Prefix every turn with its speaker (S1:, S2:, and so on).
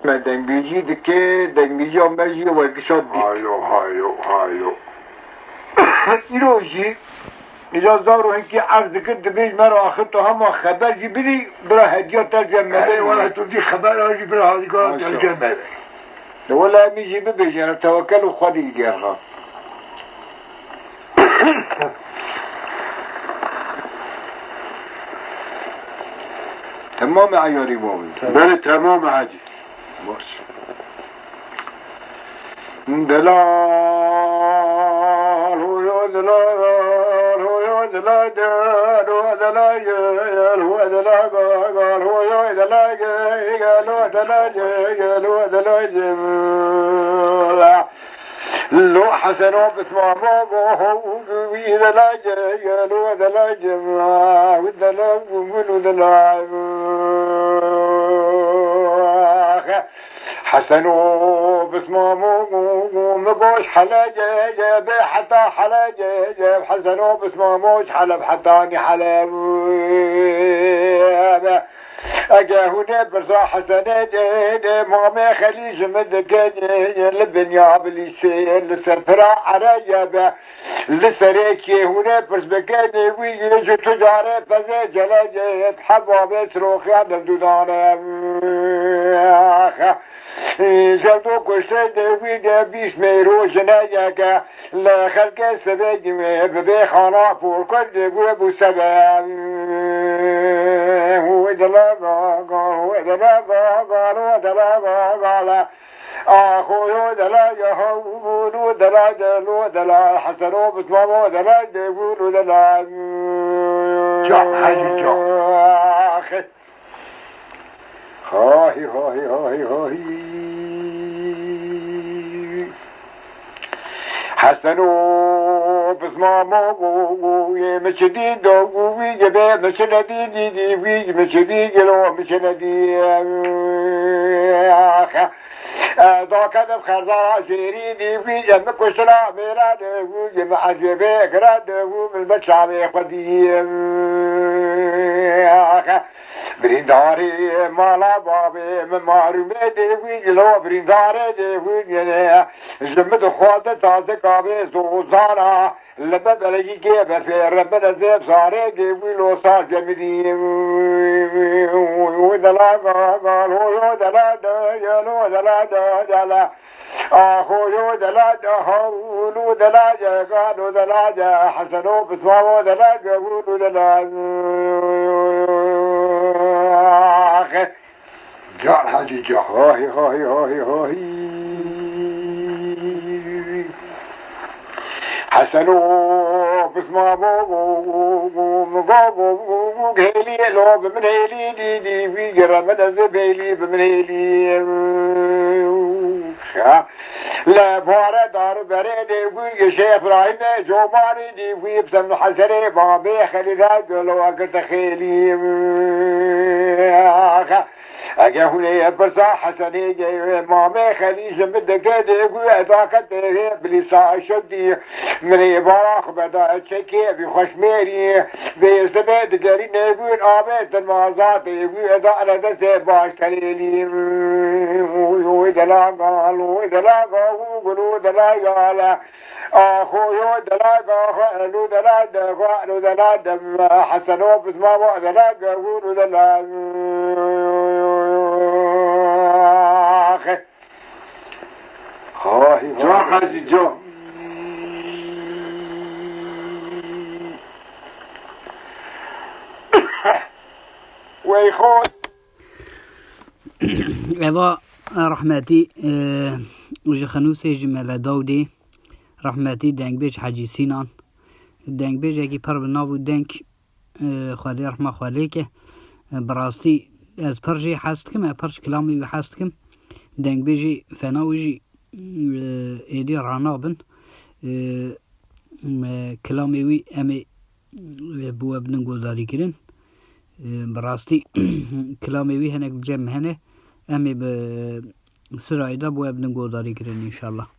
S1: من دنگیجی دکه دنگیجی هم بجی و ورکشات دید
S2: هایو
S1: ایروشی اجازه دارو هنکی عرض کرد بیش مرا آخر تو هم خبر جی بری برا هدیه ترجمه
S2: هی ولی تو دی خبر آجی برا هادی کار ترجمه
S1: ولا میجی ببیجن توکل و خودی دیرها تمام عیاری بابی
S2: بله تمام حاجی
S1: باش دلال هو دلال هو دلال هو دلال هو دلال هو دلال هو دلال هو دلال لو حسنوا بسمامه وإذا لا جيل وإذا لا جمع وإذا لا قنقل وإذا لا حسنوا بسمامه مبوش حلا جيب حتى حلا جيب حسنوا بسمامه حلب حتاني حلب اگه هونه برزا حسنه مامي خليج مدكني لبنيا بليسي لسر برا عرايا لسريكي هونه برز بكني ويجو تجارة فزي جلاجي بحباب سروخي نبدودانه جلدو كشته ويدا بيش ميرو جنايا لا خلق سباجي ببي خانا فور كل ابو سبا هو دلابا هو دلابا هو دلابا اخو دلا يهو دلا دلو دلا حسنو بتمامو دلا يقولوا دلا
S2: جا حاجي جا
S1: اخي هاي هاي هاي هاي حسنو بسمامو مشدي دوغو ويجبه مشدي دي ويج مشدي جلو مشدي اخ ذاك بخردار عشيري ويج مكشلا ميراد ويج معجبه كراد بالبشعب قديم اخ برينداري مالا بابي ممارمه دي لو برينداري دي جمد خواد تازه كابي زوزانا لبد لگی که بفیر ربنا زيب صاري جيبي لو صار جمدي ودلا قال هو دلا دلا دلا دلا اخو دلا هو دلا قالوا دلا حسنوا بسمعوا دلا قالوا دلا اخي
S2: جا حاجي جا
S1: هاي هاي هاي هاي حسنوا بسمامو مقابو هيلي لو بمن هيلي دي في جرمنا زبيلي بمن هيلي لا بارا دار بريدي وي شيخ ابراهيم جوماني دي في بسم حسري بابي خليدا قالوا اقرت خيلي اگه هونه برزا حسنی مامي خليج مدك دي اداكت بليسا شدي من باراخ بدا چكي بي خوشميري بي زبد گري نبون آبت المازات بي ادا انا دست باش تليلي ويدلا قال ويدلا قالوا دلا قال اخويا دلا قالوا دلا قالوا دلا حسنوا بسمامو دلا قالوا دلا هاي
S2: جا حاجي جا
S1: ويخون
S3: ايوا رحمتي وجه خنوسي جمال داودي رحمتي دنگ بيج حاجي سينان دنگ بيج اگي پر بناو دنگ خالي رحمه خاليك براستي از پرجي حاستكم پرج كلامي حاستكم دنگ بيجي فناوجي ايدي رانابن كلامي وي امي بو ابن قداري كرن براستي كلامي وي هناك بجم هنا امي بسرايدا بو ابن قداري كرن ان شاء الله